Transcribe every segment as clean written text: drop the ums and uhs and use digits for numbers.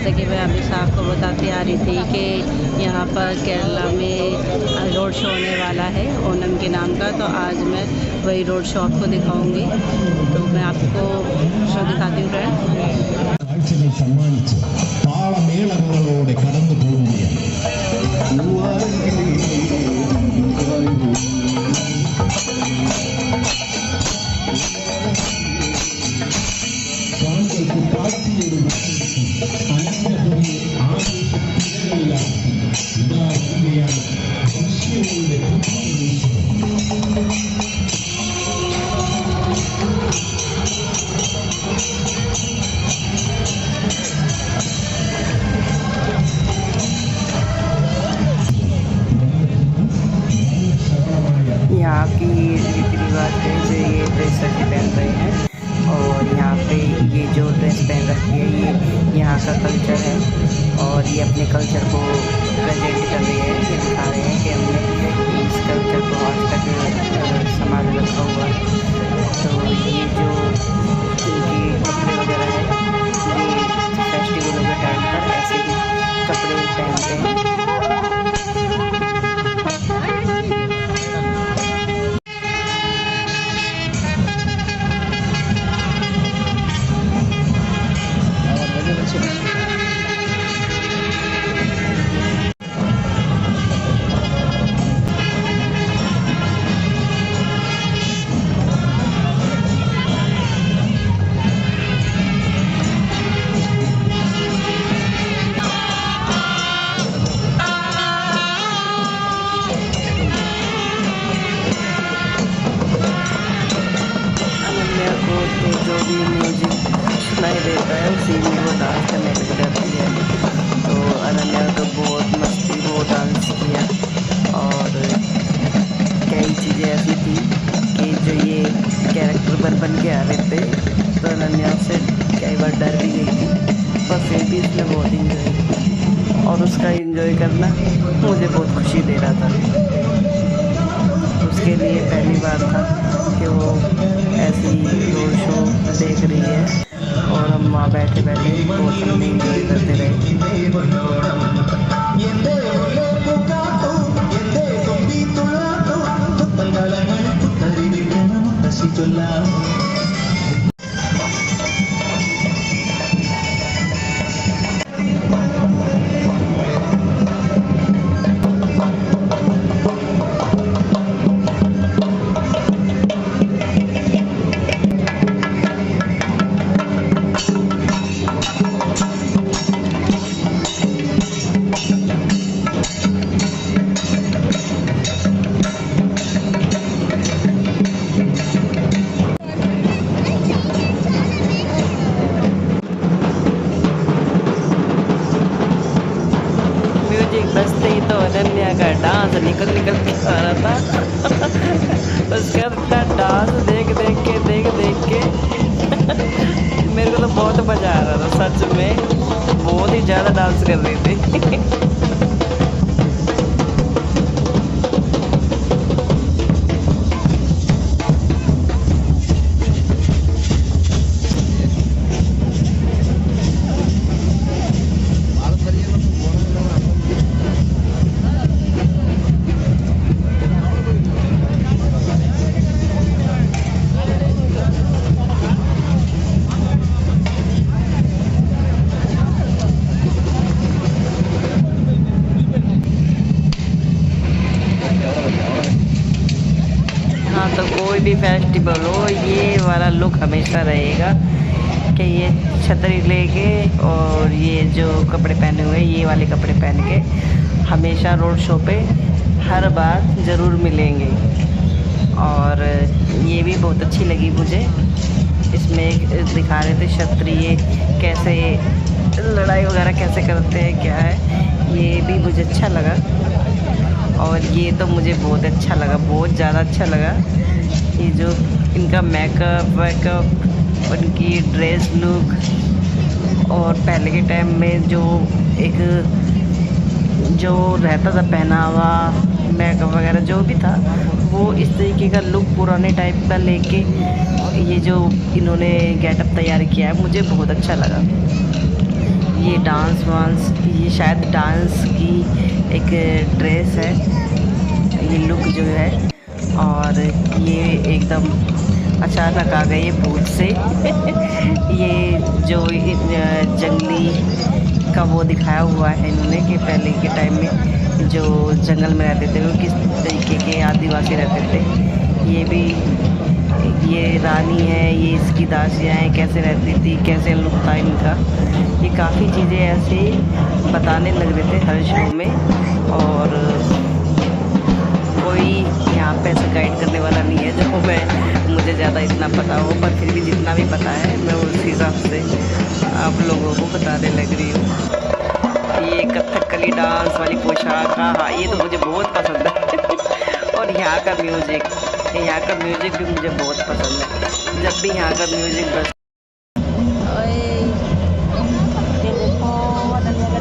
जैसा कि मैं हमेशा आपको बताती आ रही थी कि यहाँ पर केरला में रोड शो होने वाला है ओनम के नाम का, तो आज मैं वही रोड शो आपको दिखाऊंगी। तो मैं आपको शो दिखाती हूँ फ्रेंड्स। കാഴ്ചകൾ സമ്മാനിച്ച് താളമേളങ്ങളോടെ കടന്നു പോകുകയാണ്. കാഴ്ചയ്ക്ക് പാർട്ടിയുടെ അനന്തപുരി ആവേശത്തിരകളിലാണ് ഇതാകുകയാണ് ദൃശ്യങ്ങളുടെ यहाँ की रीति रिवाज है जो ये ड्रेस रखी पहन रहे हैं और यहाँ पे ये जो ड्रेस पहन रखी है ये यहाँ का कल्चर है और ये अपने कल्चर को प्रेजेंट कर रहे हैं। ये दिखा रहे हैं कि हमने इस कल्चर को आज तक संभाल रखा हुआ है। तो ये जो इनके कपड़े वगैरह है ये फेस्टिवलों के टाइम पर ऐसे ही कपड़े पहनते हैं। जो भी म्यूजिक सुनाई देता है उसी में वो डांस करने लग जाती है। तो अनन्या तो बहुत मस्ती वो डांस किया और कई चीज़ें ऐसी थी कि जो ये कैरेक्टर बन के आ रहे थे तो अनन्या से कई बार डर भी गई थी, पर फिर भी इसने बहुत इंजॉय किया और उसका इंजॉय करना मुझे बहुत खुशी दे रहा था। उसके लिए पहली बार था कि वो ऐसी रोड शो देख रही है और हम वहाँ बैठे बैठे बहुत हमने इंजॉय करते रहे। बजते ही तो अनन्या का डांस निकल के आ रहा था। उसका डांस देख के मेरे को तो बहुत मज़ा आ रहा था। सच में बहुत ही ज़्यादा डांस कर रही थी। तो कोई भी फेस्टिवल हो ये वाला लुक हमेशा रहेगा कि ये छतरी लेके और ये जो कपड़े पहने हुए ये वाले कपड़े पहन के हमेशा रोड शो पे हर बार ज़रूर मिलेंगे। और ये भी बहुत अच्छी लगी मुझे। इसमें दिखा रहे थे क्षत्रिय कैसे लड़ाई वगैरह कैसे करते हैं क्या है, ये भी मुझे अच्छा लगा। और ये तो मुझे बहुत अच्छा लगा, बहुत ज़्यादा अच्छा लगा। ये जो इनका मेकअप उनकी ड्रेस लुक और पहले के टाइम में जो एक जो रहता था पहनावा मेकअप वगैरह जो भी था वो इस तरीके का लुक पुराने टाइप का लेके ये जो इन्होंने गेटअप तैयार किया है मुझे बहुत अच्छा लगा। ये डांस वांस, ये शायद डांस की एक ड्रेस है, ये लुक जो है। और ये एकदम अचानक आ गए ये भूत से ये जो जंगली का वो दिखाया हुआ है इन्होंने कि पहले के टाइम में जो जंगल में रहते थे वो किस तरीके के आदिवासी रहते थे। ये भी ये रानी है, ये इसकी दासियाँ हैं, कैसे रहती थी, कैसे लुक था इनका। ये काफ़ी चीज़ें ऐसे बताने लग रहे थे हर शो में। और कोई यहाँ पे ऐसा गाइड करने वाला नहीं है जो मुझे ज़्यादा इतना पता हो, पर फिर भी जितना भी पता है मैं उस हिसाब से आप लोगों को बताने लग रही हूँ। ये कथकली डांस वाली पोशाक, हाँ ये तो मुझे बहुत पसंद है। और यहाँ का म्यूज़िक भी मुझे बहुत पसंद है। जब भी यहाँ का म्यूज़िक बस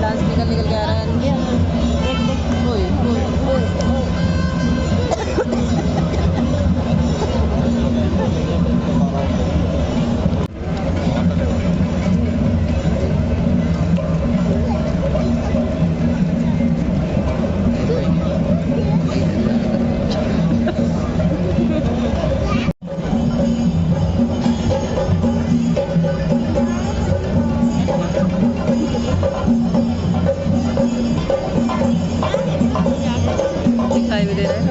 डांस निकल के आ रहा है। दिखाई भी दे रहा है।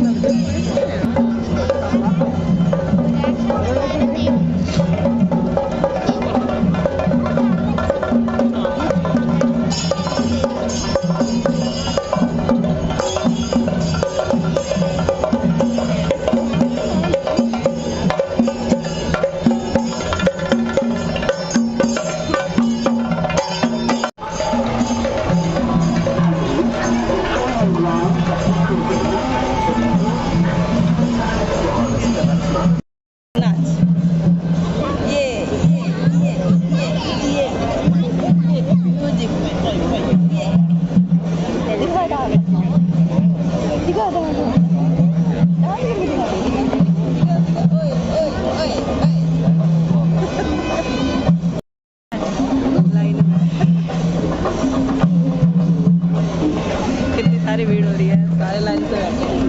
कितनी सारी भीड़ हो रही है, सारे लाइन से बैठे हैं।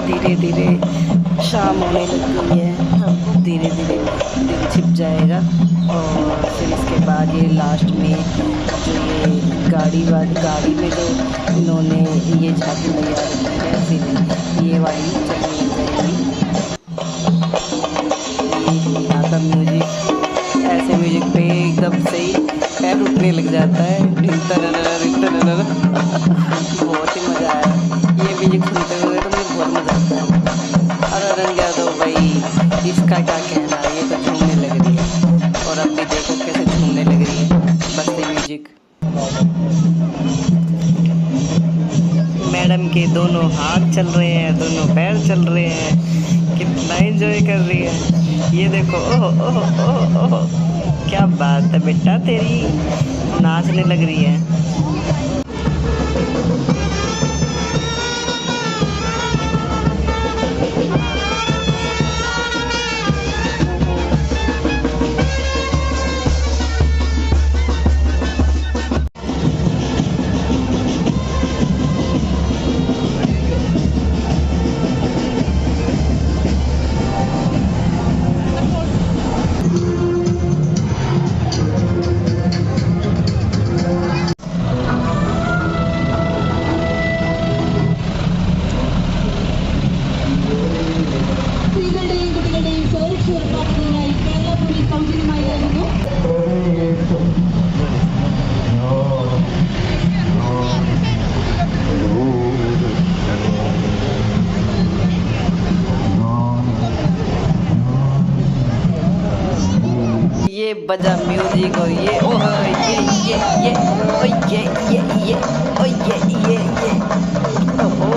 धीरे धीरे शाम होने लग गई है, धीरे धीरे दिन छिप जाएगा। और फिर इसके बाद ये लास्ट में जो ये गाड़ी में जो इन्होंने ये झांकी लगा रखी है, फिर ये वाली चलनी जाएगी। ये यहाँ का म्यूजिक, ऐसे म्यूजिक पे एकदम से ही पैर उठने लग जाता है। बहुत ही मज़ा आया ये म्यूजिक सुनते हुए, तो मुझे बहुत मज़ा आता है। और अरन यादव भाई, इसका क्या कहना है, ये तो झूमने लग रही है। और अब भी देखो कैसे झूमने लग रही है बस ये म्यूजिक। मैडम के दोनों हाथ चल रहे हैं, दोनों पैर चल रहे हैं, कितना एंजॉय कर रही है। ये देखो, ओह ओह ओह ओह, क्या बात है बेटा, तेरी नाचने लग रही है। ये बजा म्यूजिक और ये ओह ये ओ ये ओ ये ओहो।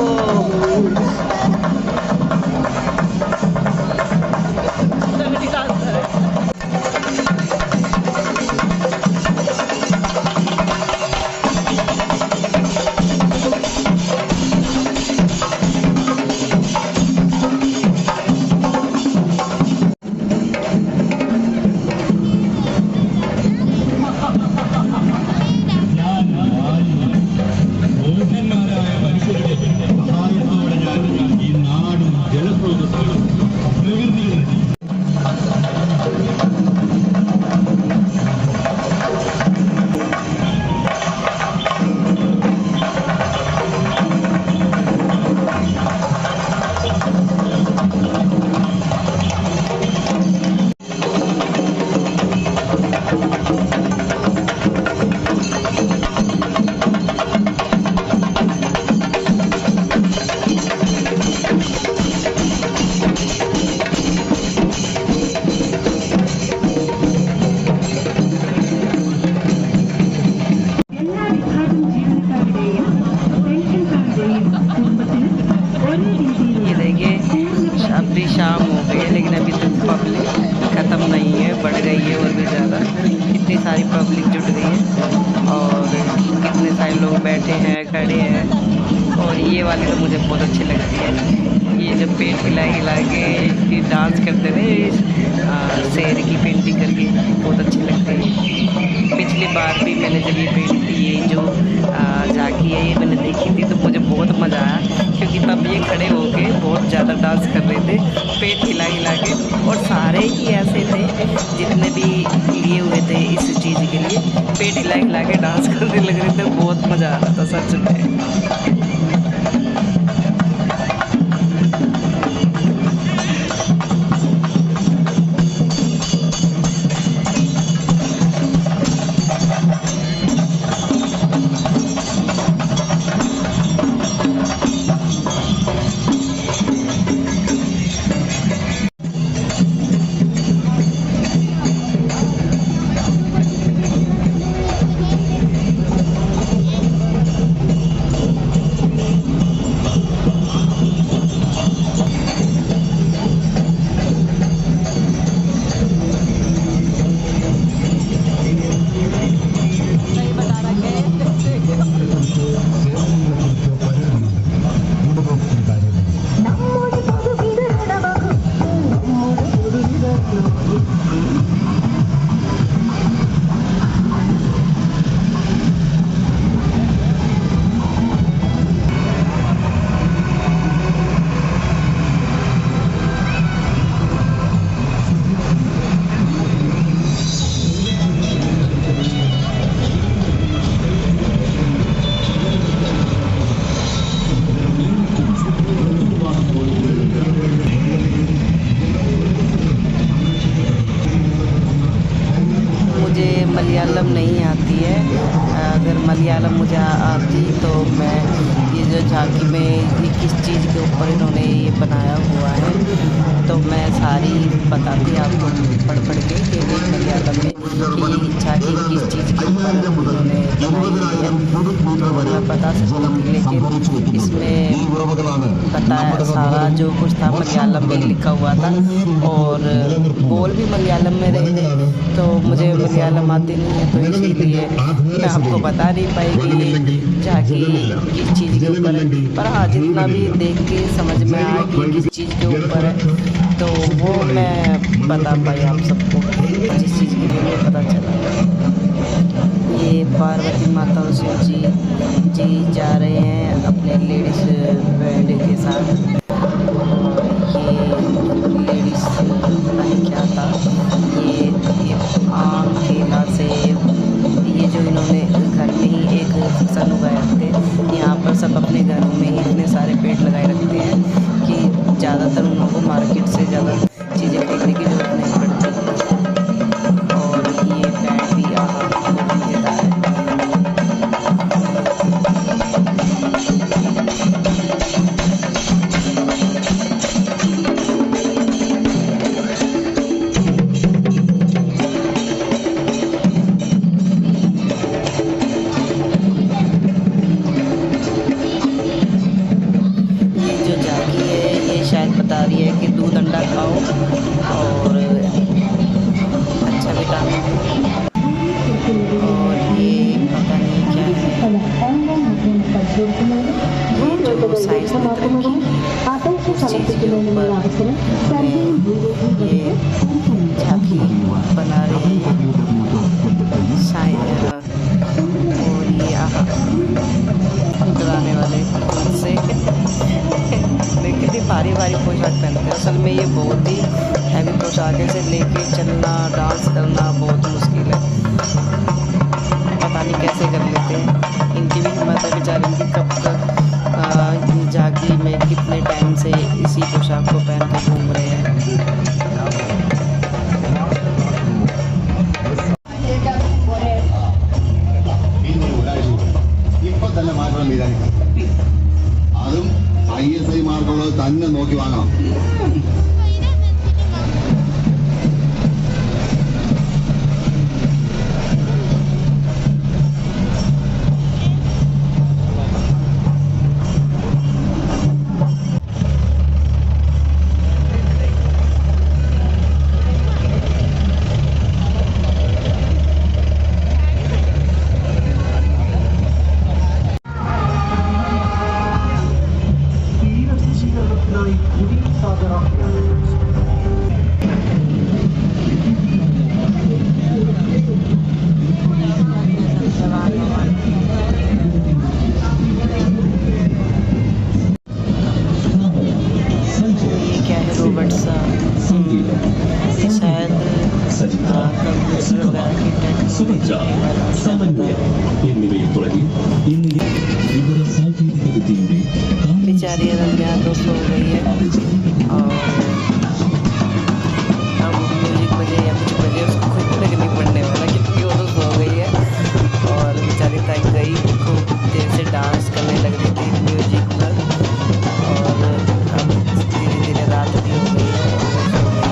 सारी पब्लिक जुट गई है और कितने सारे लोग बैठे हैं, खड़े हैं। और ये वाली तो मुझे बहुत अच्छी लगती है, ये जब पेट हिला हिला के डांस करते थे शेर की पेंटिंग करके, बहुत अच्छी लगती है। पिछली बार भी मैंने जब ये पेंट ये जो झांकी है ये मैंने देखी थी तो मुझे बहुत मज़ा आया, क्योंकि तब ये खड़े होके बहुत ज़्यादा डांस कर रहे थे पेट हिला हिला के, और सारे ही ऐसे थे जितने भी लिए हुए थे इस चीज़ के लिए पेट हिला हिला के डांस करने लग रहे थे। बहुत मज़ा आ रहा था सच में। मलयालम नहीं आती है, अगर मलयालम मुझे आती तो मैं ये जो झांकी में ये किस चीज़ के ऊपर इन्होंने ये बनाया हुआ है तो मैं सारी बताती आपको पढ़ के कि मलयालम में कि ये झांकी किस चीज़ के ऊपर उन्होंने बनाई है तो मैं बता सकती हूँ, लेकिन इसमें बताया सारा जो कुछ था मलयालम में लिखा हुआ था और बोल भी मलयालम में रहे थे, तो मुझे मलयालम आती नहीं है तो इसीलिए मैं आपको बता नहीं पाएगी झांकी किस चीज़ के ऊपर है। पर हाँ, जितना भी देख के समझ में आया कि किस चीज़ के ऊपर है तो वो मैं बता पाई आप सबको, जिस चीज़ के लिए पता चला। ये पार्वती माता और शिव जी जा रहे हैं अपने लेडीज बैंड के साथ। ये लेडीज पता नहीं क्या था, ये आम केला से ये जो इन्होंने घर में ही एक फंक्शन उगाए थे, यहाँ पर सब अपने घरों में ही इतने सारे पेड़ लगाए रखते हैं कि ज़्यादातर उन लोगों को मार्केट से ज़्यादा चीज़ें खरीदने की जरूरत नहीं पड़ती। और ये बैंड भी मज़ेदार है। शायद बता रही है कि दूध अंडा खाओ और अच्छा विटामिन है, और ये पता नहीं क्या है, ये जो साइंस ने तरक्की उस चीज़ के ऊपर ये झांकी बना रही है शायद। और ये डराने वाले से कितनी भारी भारी पोशाक पहनते हैं। असल में ये बहुत ही हैवी पोशाक है, से लेके चलना डांस करना बहुत मुश्किल है, पता नहीं कैसे कर लेते हैं। इनकी भी हिम्मत है बेचारे की, कब तक झांकी में कितने टाइम से इसी पोशाक को पहन के घूम रहे हैं। അതും ISI മാർക്കുള്ളത് തന്നെ നോക്കി വാങ്ങാം. प्यारी अनन्या तो सो गई है और अब म्यूजिक बजे या कुछ बजे उसको कोई फर्क नहीं पड़ने वाला क्योंकि वो तो सो गई है। और बेचारी थक गई, खूब देर से डांस करने लग रही थी म्यूजिक पर और अब धीरे धीरे रात भी हो गई है और वो सो गई।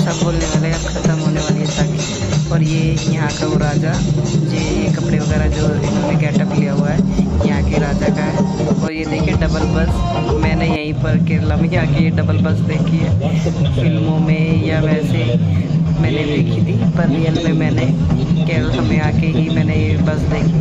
सब बोलने वाले अब ख़त्म होने वाली है ताकि। और ये यहाँ का वो राजा, ये कपड़े वगैरह जो इन्होंने गेटअप लिया हुआ है यहाँ के राजा का है। और ये देखिए डबल बस, मैंने यहीं पर केरला में आके ये डबल बस देखी है। फिल्मों में या वैसे मैंने देखी थी, पर रियल में मैंने केरला में आके ही मैंने ये बस देखी।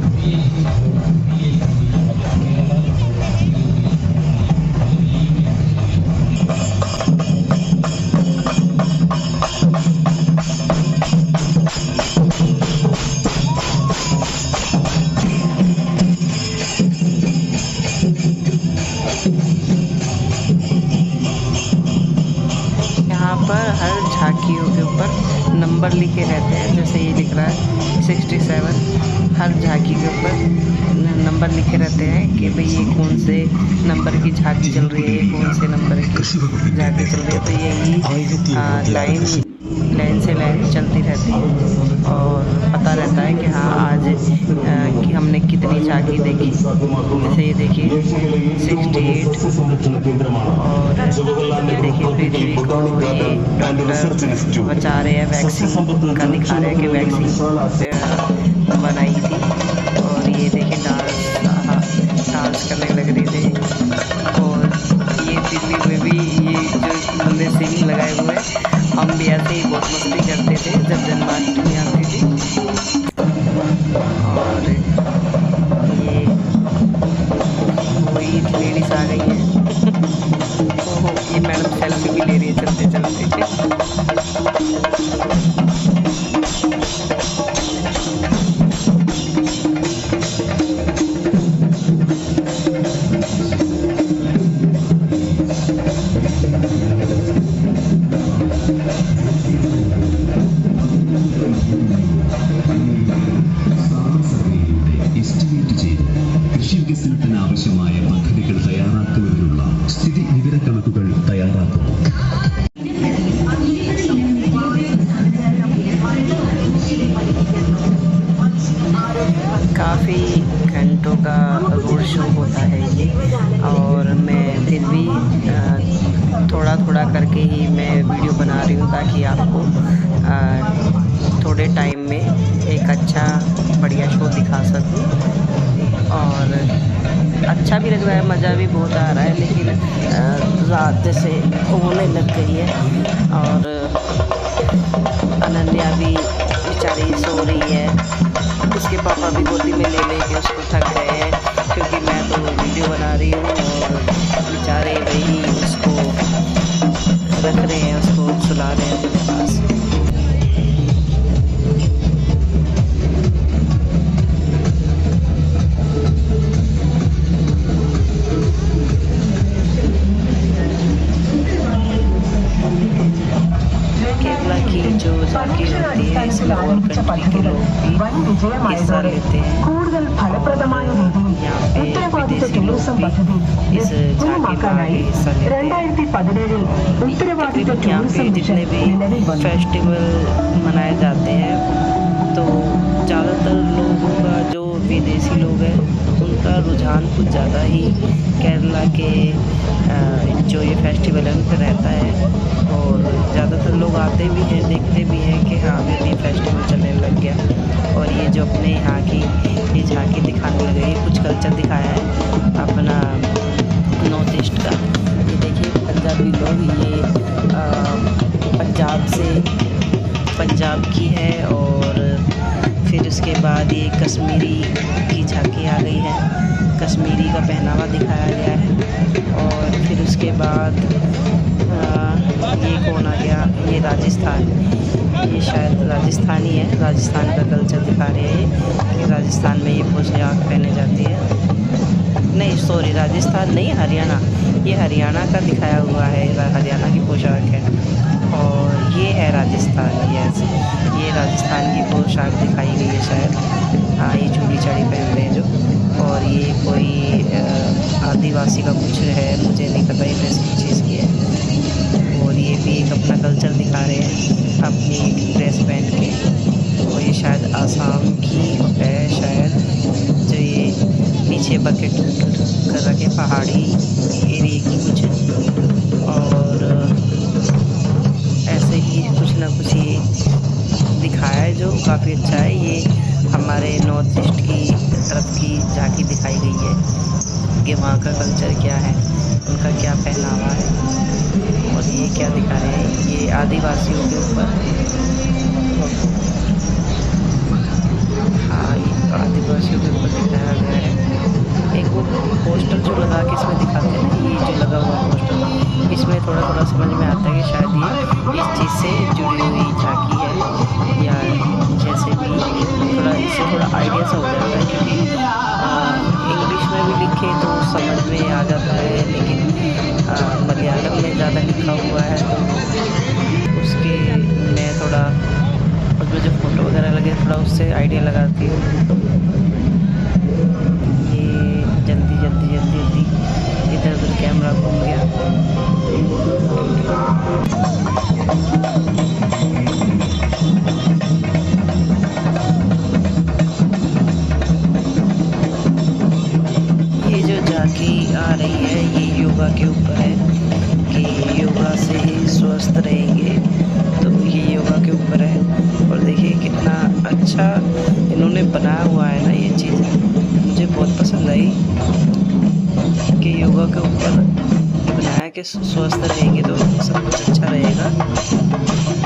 यहाँ पर हर झांकियों के ऊपर नंबर लिखे रहते हैं, जैसे ये लिख रहा है 67। हर झांकी के ऊपर नंबर लिखे रहते हैं कि भाई ये कौन से नंबर की झांकी चल रही है, ये कौन से नंबर की झांकी चल रही है। तो यही लाइन से लाइन चलती रहती है और पता रहता है कि हाँ आज कि हमने कितनी झांकी देखी। जैसे ये देखिए 68 और ये देखिए पृथ्वी को ये डॉक्टर बचा रहे हैं, वैक्सीन का दिखा रहे हैं कि वैक्सीन बनाई थी। और ये देखिए डांस करने लग रही थी। और ये दिल्ली में भी ये जो बंदे सीन लगाए हुए हैं, हम भी ऐसे ही बहुत मस्ती करते थे जब जन्माष्टमी आती थी। और ये वही लेडीज आ गई है। ओहो, ये मैडम सेल्फी भी ले रही है चलते चलते। എസ്റ്റിമേറ്റ് ചെയ്ത് കൃഷി വികസനത്തിന് ആവശ്യമായ പദ്ധതികൾ തയ്യാറാക്കുന്നതിനുള്ള സ്ഥിതി വിവരക്കണക്കുകൾ തയ്യാറാക്കുന്നു. काफ़ी घंटों का रोड शो होता है ये, और मैं फिर भी थोड़ा थोड़ा करके ही मैं वीडियो बना रही हूँ ताकि आपको थोड़े टाइम में एक अच्छा बढ़िया शो दिखा सकूँ। और अच्छा भी लग रहा है, मज़ा भी बहुत आ रहा है, लेकिन रात जैसे होने लग गई है और अनन्या भी बेचारी सो रही है। उसके पापा भी गोदी में ले लेके उसको थक गए हैं क्योंकि मैं तो वीडियो बना रही हूँ और बेचारे वही उसको रख रहे हैं, उसको सुला रहे हैं अपने पास। केरला की जो झांकी होती है इसमें और कंट्री के लोग भी हिस्सा लेते हैं। यहाँ पे विदेशी लोग भी इस झांकी में आगे हिस्सा लेते हैं। यहाँ पे जितने भी फेस्टिवल मनाए जाते हैं तो ज़्यादातर लोगों का जो विदेशी लोग हैं उनका रुझान कुछ ज़्यादा ही केरला के जो ये फेस्टिवल है उन पर रहता है। और ज़्यादातर लोग आते भी हैं, देखते भी हैं कि हाँ अभी भी फेस्टिवल चलने लग गया। और ये जो अपने यहाँ की ये झांकी दिखाने लग गई, कुछ कल्चर दिखाया है अपना नॉर्थ ईस्ट का। ये देखिए पंजाबी लोग, ये पंजाब की है। और फिर उसके बाद ये कश्मीरी की झांकी आ गई है, कश्मीरी का पहनावा दिखाया गया है। और फिर उसके बाद ये कौन आ गया, ये राजस्थान, ये शायद राजस्थानी है, राजस्थान का कल्चर दिखा रहे हैं कि राजस्थान में ये पोशाक पहने जाती है। नहीं सॉरी, राजस्थान नहीं, हरियाणा, ये हरियाणा का दिखाया हुआ है, हरियाणा की पोशाक है। और ये है राजस्थान। राजस्थानी है। ये राजस्थान की पोशाक दिखाई गई है शायद। हाँ, ये चूड़ी चाड़ी पहन रहे हैं जो। और ये कोई आदिवासी का कुछ है, मुझे नहीं पता ये ड्रेस किस चीज़ की है। और ये भी एक अपना कल्चर दिखा रहे हैं अपनी ड्रेस पहन के। और ये शायद आसाम की है शायद, जो ये पीछे बकेट कर रखे पहाड़ी एरिए की कुछ। और ऐसे ही कुछ ना कुछ ये दिखाया है जो काफ़ी अच्छा है। ये हमारे नॉर्थ ईस्ट की तरफ की झांकी दिखाई गई है कि वहाँ का कल्चर क्या है, उनका क्या पहनावा है। और ये क्या दिखा रहे हैं, ये आदिवासियों के ऊपर। हाँ, ये आदिवासियों के ऊपर दिखाया गया है। एक वो पोस्टर जो लगा के इसमें दिखाते हैं ना, ये जो लगा हुआ पोस्टर, इसमें थोड़ा थोड़ा समझ में आता है कि शायद ये इस चीज़ से जुड़ी हुई झांकी है, या जैसे भी थोड़ा इससे थोड़ा आइडिया सा हो जाता है। क्योंकि इंग्लिश में भी लिखे तो समझ में आ जाता है, लेकिन मलयालम में ज़्यादा लिखा हुआ है तो उसके मैं थोड़ा उसमें जो फ़ोटो वगैरह लगे थोड़ा उससे आइडिया लगाती हूँ। ये जल्दी जल्दी जल्दी जल्दी इधर उधर कैमरा घूम गया। ये जो झांकी आ रही है ये योगा के ऊपर है कि योगा से स्वस्थ रहेंगे, तो ये योगा के ऊपर है। और देखिए कितना अच्छा इन्होंने बनाया हुआ है ना, ये चीज़ मुझे बहुत पसंद आई कि योगा के ऊपर बनाया कि स्वस्थ रहेंगे तो सब कुछ अच्छा रहेगा।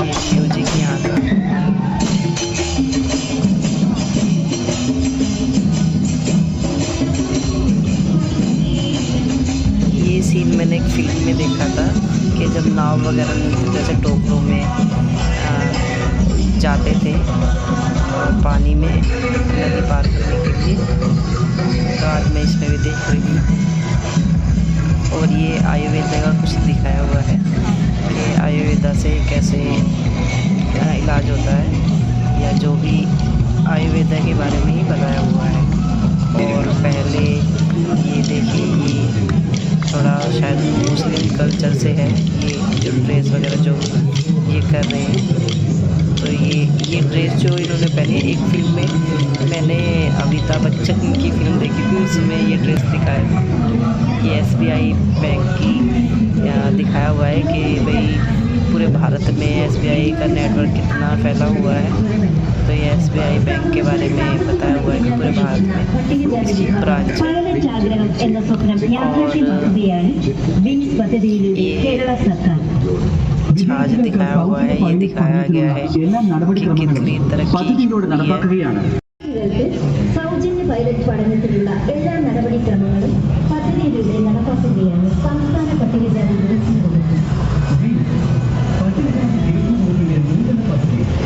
ये म्यूजिक यहाँ का ये सीन मैंने एक फिल्म में देखा था कि जब नाव वगैरह मिलती जैसे टोकरों में जाते थे पानी में नदी पार करने के लिए, तो आज मैं इसमें भी देख रही हूँ। और ये आयुर्वेदा का कुछ दिखाया हुआ है कि आयुर्वेदा से कैसे इलाज होता है, या जो भी आयुर्वेदा के बारे में ही बताया हुआ है। और पहले ये देखिए ये थोड़ा शायद मुस्लिम कल्चर से है, ये जो ड्रेस वगैरह जो ये कर रहे हैं। तो ये ड्रेस जो इन्होंने पहनी, एक फिल्म में मैंने अमिताभ बच्चन की फिल्म देखी थी, उसमें ये ड्रेस दिखाया था। ये SBI बैंक की दिखाया हुआ है कि भाई पूरे भारत में SBI का नेटवर्क कितना फैला हुआ है। तो ये SBI बैंक के बारे में बताया हुआ है कि पूरे भारत में इसकी ब्रांच है। और आज दिखाया हुआ है, ये दिखाया गया है कि कितनी तरक्की हुई है। സൗജന്യ പൈലറ്റ് പഠനത്തിലുള്ള എല്ലാ നടപടിക്രമങ്ങളും പദ്ധതിയിലൂടെ നടപ്പാക്കുകയാണ് സംസ്ഥാന പട്ടികജാതി വികസന വകുപ്പ്. സൗജന്യ പൈലറ്റ് പഠനത്തിലുള്ള എല്ലാ നടപടിക്രമങ്ങളും പദ്ധതിയിലൂടെ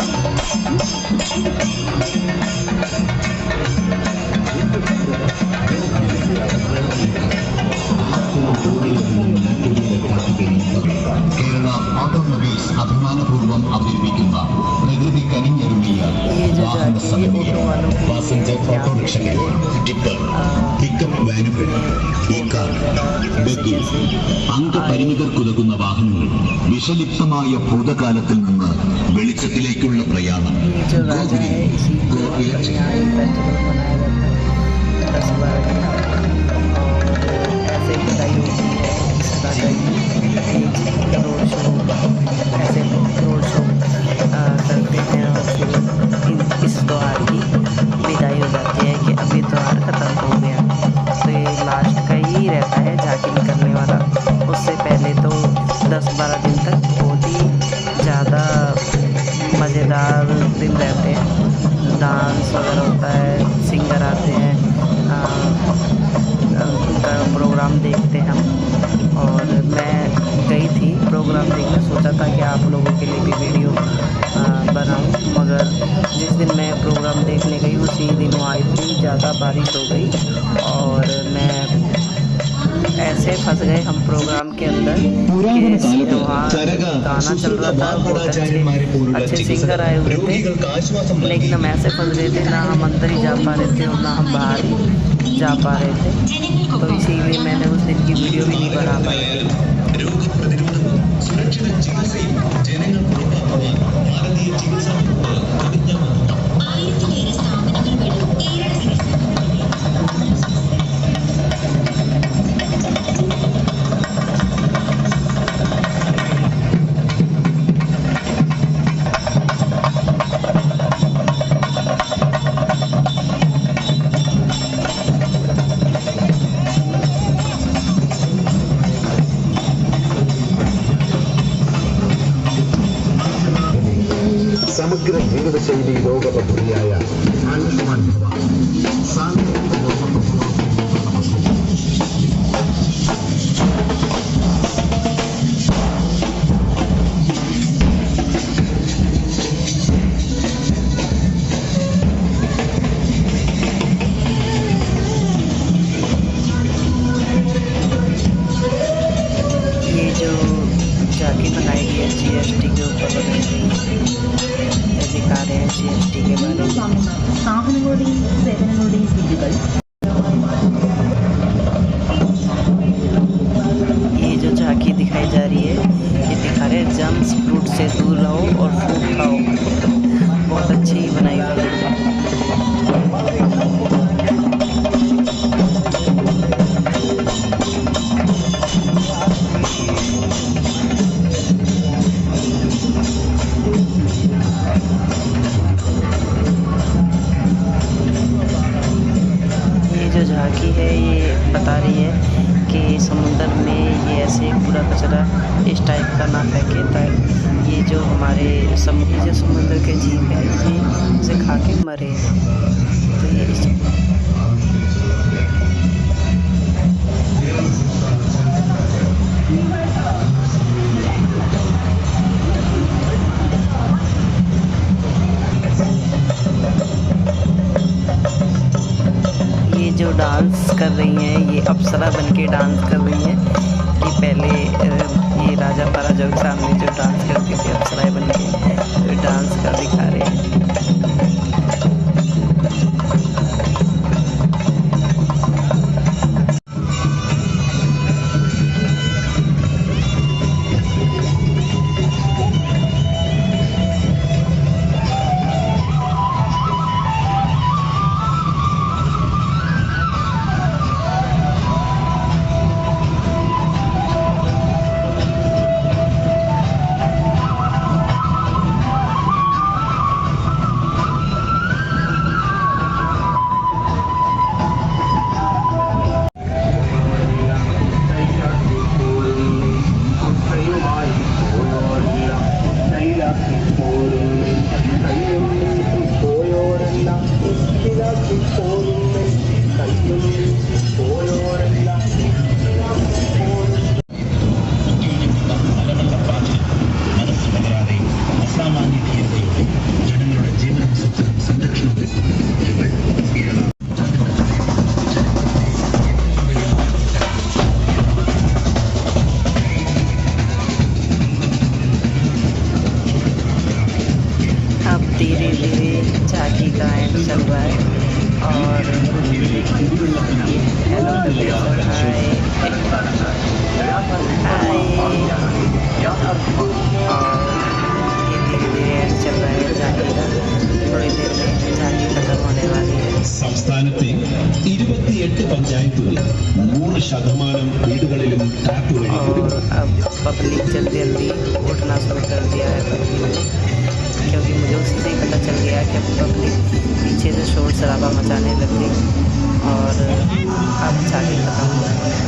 നടപ്പിലാക്കുകയാണ് സംസ്ഥാന പട്ടികജാതി വികസന വകുപ്പ്. കേരള ഓട്ടോമൊബൈൽസ് അഭിമാനപൂർവ്വം അവതരിപ്പിക്കുന്ന പ്രകൃതി കനിഞ്ഞൊരുങ്ങിയ വാഹന സമന്വയം, പാസഞ്ചർ ഓട്ടോറിക്ഷകൾ, ടിപ്പർ, പിക്കപ്പ് വാനുകൾ, ഇ-കാർ, ബഗ്ഗി, അംഗപരിമിതർക്കുതകുന്ന വാഹനങ്ങൾ, വിഷലിപ്തമായ ഭൂതകാലത്തിൽ നിന്ന് വെളിച്ചത്തിലേക്കുള്ള പ്രയാണം. रोड शो करते हैं और फिर इस त्यौहार की विदाई हो जाती है कि अभी त्यौहार ख़त्म हो गया। तो ये लास्ट का ही रहता है झांकी निकलने वाला। उससे पहले तो 10-12 सोचा था कि आप लोगों के लिए भी वीडियो बनाऊं, मगर जिस दिन मैं प्रोग्राम देखने गई उसी दिन वहाँ इतनी ज़्यादा बारिश हो गई और मैं ऐसे फंस गए हम प्रोग्राम के अंदर कि वहाँ गाना चल रहा था, बहुत अच्छे सिंगर आए हुए थे, लेकिन हम ऐसे फंस रहे थे, ना हम अंदर ही जा पा रहे थे और ना हम बाहर ही जा पा रहे थे, तो इसीलिए मैंने उस दिन की वीडियो भी नहीं बना पाई थी। സമഗ്ര ജീവിതശൈലി രോഗ പദ്ധതിയായ ആയുഷ്മാൻ ഭവ സാങ്കേതിക ये जो झांकी बनाई गई है GST के ऊपर बनाई गई है, दिखा रहे हैं GST के बारे में। സാധനങ്ങളുടെയും സേവനങ്ങളുടെയും ബില്ലുകൾ ये जो झांकी दिखाई जा रही है ये दिखा रहे हैं जम्स फ्रूट से दूर रहो और फ्रूट खाओ, बहुत अच्छी बनाई हुई है। जो झांकी है ये बता रही है कि समुद्र में ये ऐसे कूड़ा कचरा इस टाइप का ना फेंके, ताकि ये जो हमारे समुद्र के जीव है ये उसे खा के मरे, तो ये जो डांस कर रही हैं ये अप्सरा बन के डांस कर रही हैं, कि पहले ये राजा महाराजाओं के सामने जो डांस करती थी अप्सराएं बन के, तो डांस कर दिखा रहे हैं। धीरे धीरे झांकी का एंड चल रहा है और हेलो हाय हाय, ये धीरे धीरे एंड चल रहा है झांकी का, थोड़ी देर में झांकी खत्म होने वाली है। സംസ്ഥാനത്തെ 28 പഞ്ചായത്തുകളിൽ 100% വീടുകളിലും ടാപ്പ് और अब पब्लिक जल्दी जल्दी उठना शुरू कर दिया है पब्लिक ने, क्योंकि मुझे उसी से ही पता चल गया कि पब्लिक पीछे से शोर शराबा मचाने लग गई और अब झांकी खत्म हुआ है।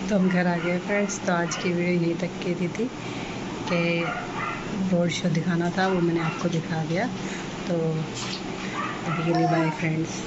तो हम घर आ गए फ्रेंड्स। तो आज की वीडियो यहीं तक की थी कि रोड शो दिखाना था, वो मैंने आपको दिखा दिया। तो अभी के लिए बाय फ्रेंड्स।